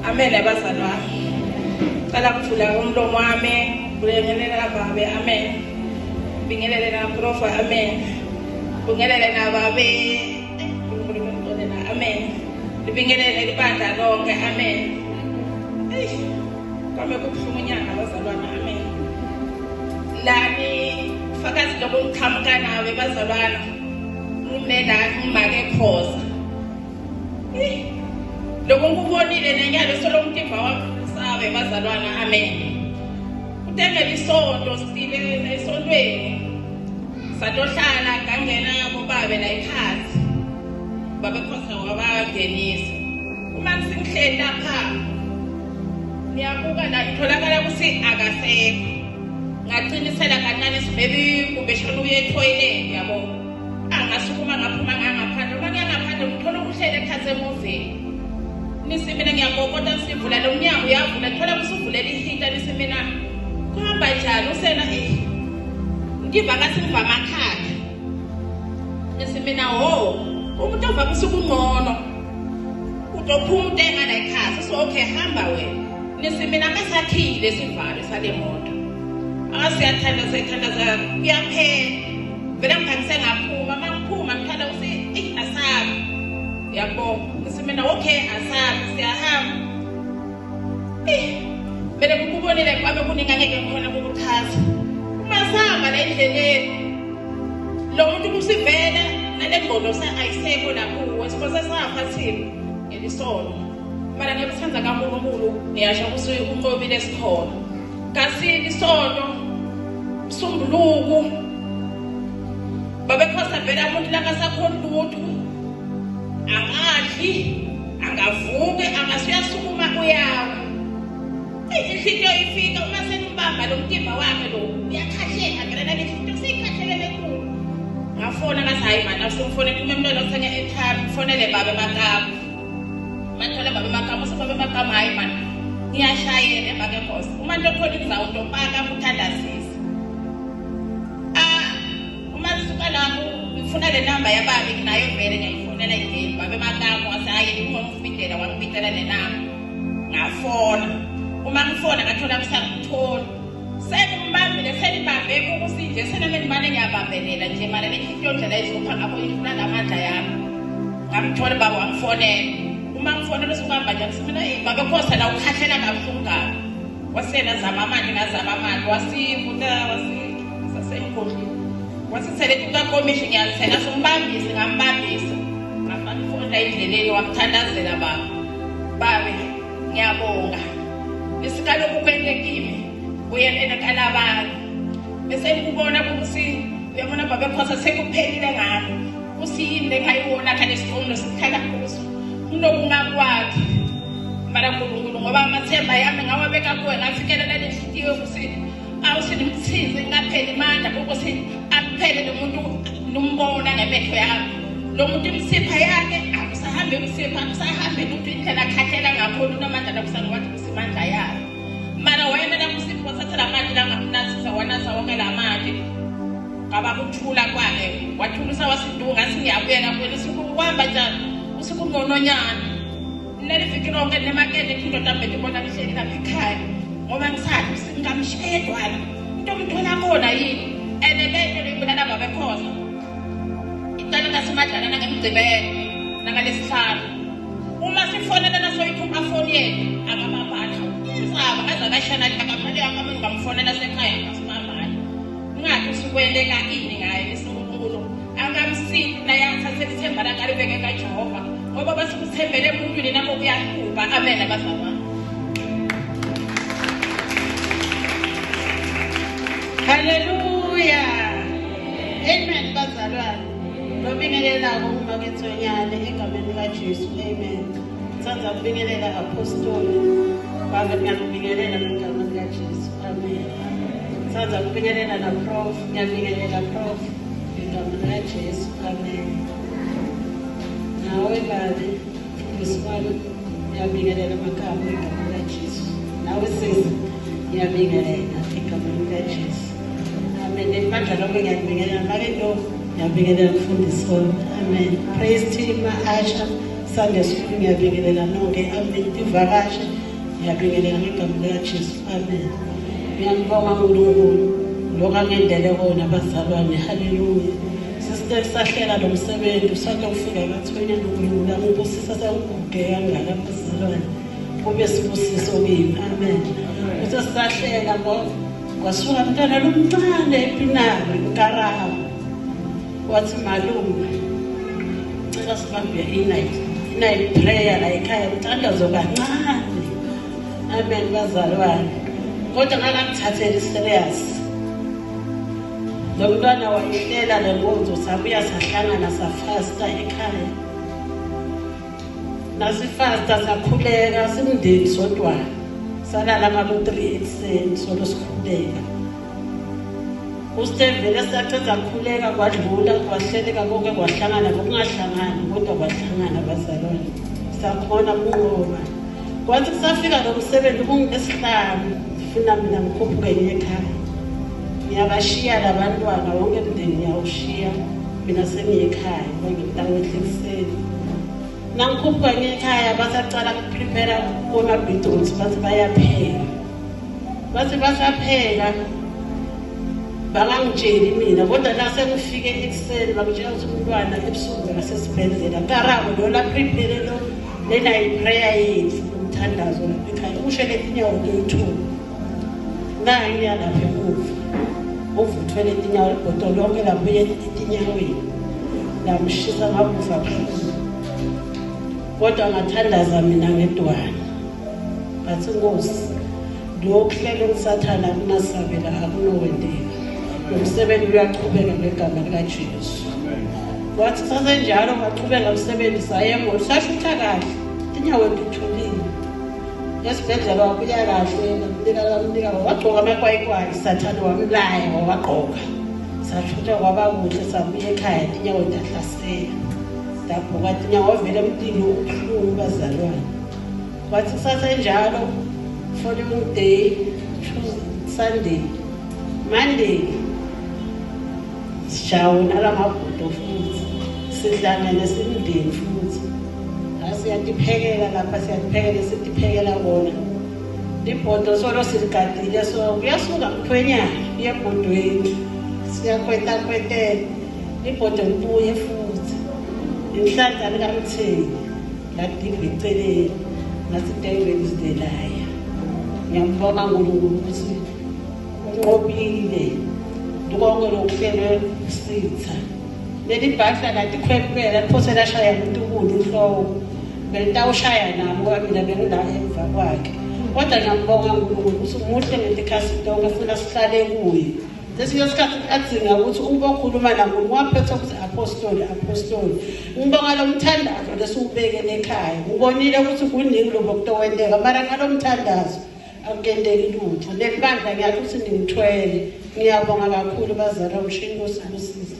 Amen abazalwane. Qala kuthula umlomo wami, ngibingelela babe, amen. Bingelele na prof, amen. Bingelele na babe, amen. Libingelele libandla lonke, amen. Kame kubuhlungunyana abazalwane, amen. Lani fakazi lokuqhamuka nawe bazalwana. Ngimela ngimake khoza. Lokho ngubonile nenyalo solomtimba wakho sabe bazalwana, amen. Utengela isonto sitile esontweni. Sadohlala ngangena kubabe la ekhasi. Babe khosa wabangenisa. Uma ngisingihleli lapha niyabuka la itholakala kusi akasekho. Ngaqinisela kancane sibebi kubeshona uye etoilet yabo. Angasukuma ngaphuma ngaphandle, uma ngiyangaphandle ngithola ukuhlele ekhasi emoveni. Nisimina ngiyakokota sivula lo mnyango uyavula thola kusuvulela ihinta nisimina kuhamba njalo usena ngiva ngasimva amakhaya nisimina umuntu ovamisa ukungcono utophuma utenga la ekhaya so okay hamba wena nisimina kasakhile sivalo sale moto akasiyathanda sethanda kuyaphela vele ngikhanise ngaphuma mangiphuma ngithanda usi asabi yabo nisimina okay asabi siyahamba vele kukubonile kwabe kuninga ngeke ngikhona ukuchaza masamba la endleleni lo muntu kusivela nale ngqondo ayisekho lapho wesikhose safa thina ngelisono mara ngiyabuthanza kaNkulunkulu ngiyasho ukuthi unqobile sikhona kasini isono sumbuluku babe khosa vela umuntu la ngasakhona lutho angadli angavuke angasuyasukuma uyawa ihliziyo ifika uma senimbamba lo mtimba wakhe lo uyakhahlela ngena lehliziyo sikhahlelele kulo ngafona ngathi hayi manje awusumfonela umemntwana othanya ekhaya ufonele babe makamo mathola babe makamo sebabe makamo hayi manje ngiyashayela embake khosi uma nto khona izawu ntompaka uthandazisa uma sisuka lapho ngifuna le number yababe nginayo vele ngiyifonela igame babe makamo asaye ngomfitela wangifitela le number ngafona uma ngifona ngathola kusakuthola sekumbambile selibambe ukusinje senemeni manje ngiyabambelela nje manje lehliziyo ndlela izopha ngapho ifuna namandla yami ngamthola baba wangifonela uma ngifonela usukamba nje ngisimina babe khosa la ukhahlela kabuhlungu kabi wasena zama manje ngazama manje wasivuta sasemgodli wasithele tukakomishi ngiyalithela sombambisi ngambambisa ngafuna indleleni wamthandazela baba babe ngiyabonga isikaloku kwendekile uyena kalabani bese ngikubona ukuthi uyabona baba khosa sekuphelile ngami usiyinde ngayibona khale isifundo sikhala kuso unokungakwakhe mara uNkulunkulu ngoba amathemba yami ngawabeka kuwe ngafikelela lehliziyo ukuthi awusinimthize ngapheli manje ukuthi akuphele lo muntu numbona ngemehlo yami lo muntu imsipha yakhe akusahambe umsipha akusahambe umuntu indlela khahlela ngakhona unamandla nakusangwathi kusimandla yakhe mara wena la kusipho sathatha manje la ngamnathisa wanaza wonke la manje ngaba kuthula kwakhe wathulusa wasidunga singiyabuyela kuwena sikuhamba njani usikungononyana nalifike lonke nemakete into tambe ndibona lihleli lapha ekhaya ngoba ngisathi singamshedwana into omthola khona yini ene lento lebulala babe khosa icala ngasimadlana nangemgcibelo nangalesihlanu uma sifonela nasoyikhupha phone yethu akamabhatha izaba azakashana akamali akami ngamfonela sekhaya ngasimamali ngathi usukweleka ini ngaye isinkulunkulu angamsini nayathathe ithemba lakalibeke kaJehova ngoba basikuthembele emuntwini nabo kuyahlupha amen abazalwane haleluya amen bazalwane lobingelela uma kethonyane egameni likaJesu amen sanza kubingelela apostoli babe ngiyabingelela ngegama likaJesu amen sanza kubingelela na prof ngiyabingelela prof ngegama likaJesu amen nawe babe ngisibalo ngiyabingelela magama ngegama likaJesu nawe sisi ngiyabingelela ngegama likaJesu amen nemandla lonke ngiyabingelela manje ndo ngiyabingelela mfundisi wami. Amen. Praise team Asha Sunday School ngiyabingelela nonke. Amen. Ivakashe ngiyabingelela ngegama likaJesu. Amen. Ngiyambonga uNkulunkulu lokho angendele kona abazalwane. Hallelujah. Sister sahlela lo msebenzi usake ufika kathonya nokulula ngibusisa sengiguge kangaka abazalwane. Kube sibusiso kimi. Amen. Uthi sahlela ngoba kwasuka umntwana lomncane ePinari uKaraha. Wathi malume cela sibambe i-night prayer la ekhaya umthandazo kancane. Amen bazalwane. Kodwa ngakangithatheli serious. Lo mntwana wayihlela le nkonzo sabuya sahlangana safasta ekhaya. Nasifasta sakhuleka simndeni sodwana. Salala ngabo-3 ekuseni solo sikhuleka. Usitevele sathatha khuleka kwadlula kwahleleka konke kwahlangana ngokungahlangani kodwa kwahlangana bazalwane. Sakhona kungoba kwathi kusafika lo msebenzi kungesihlanu ngifuna mina ngikhuphuke ngiye ekhaya. Ngiyabashiya labantwana wonke umndeni ngiyawushiya mina sengiye ekhaya ngiyangitawethe ekuseni. Nangikhuphuka ngiye ekhaya basacala ukuprepare oma-beetroots bathi bayapheka. Bathi basapheka bangangitsheli mina kodwa la sengifike ekuseni bangitshela ukuthi umntwana ebusuku ngasesibhedlela Karabo lo la prepare lo lena iprayer yethu umthandazo lapha ekhaya ushele inyawo lethu nayi yalapha emuva uvuthwele inyawo ibhodo lonke lapho etinyaweni lamshisa ngabuva phezulu kodwa ngathandaza mina ngedwana bathi Nkosi lokuhlela usathana kunasabela akunowendeka. Umsebenzi uyaqhubeka ngegama likaJesu. Wathi sasenjalo baqhubeka umsebenzi sayemo sashutha kahle inyawo lithulile. Esibhedlela wabuya kahle umnika wagqoka amakwayikwayi sathana wamlaya wagqoka. Sashutha kwaba kuhle sabuya ekhaya inyawo lahlasela. Dabhuka inyawo vele emntini ubuhlungu bazalwane. Wathi sasenjalo following day Sunday Monday sishawuna lamabhudo futhi sidlangene simndeni futhi asiyatiphekela lapha siyatiphekela sitiphekela bona libhodo solo siligadile so kuyasuka mthwenyana yebhodweni siyakweta kwetela libhodo libuye futhi inhlanhla likaMtheni ladive eceleni nasitayweni sidelaya. Ngiyambonga uNkulunkulu ukuthi unqobile konke lokuhlelwe sitha. Leli bhahla lathi khwephela liphosela shaya umuntu ubundi inhloko. Belitawushaya nabo mina bengila emva kwakhe. Kodwa ngiyambonga uNkulunkulu ukuthi umuhle ngetikhasi lonke funa sihlale kuye. Lesinye isikhathi adzinga ukuthi ubokhuluma namuntu waphethe ukuthi apostoli. Ngibonga lo mthandazo lesubekele ekhaya. Ngibonile ukuthi kuningi lokho kutowendeka mara ngalo mthandazo akuyendeki lutho. Lebandla ngiyathi ukuthi ningithwele. Ngiyabonga kakhulu bazalwa umshini Nkosi usiza.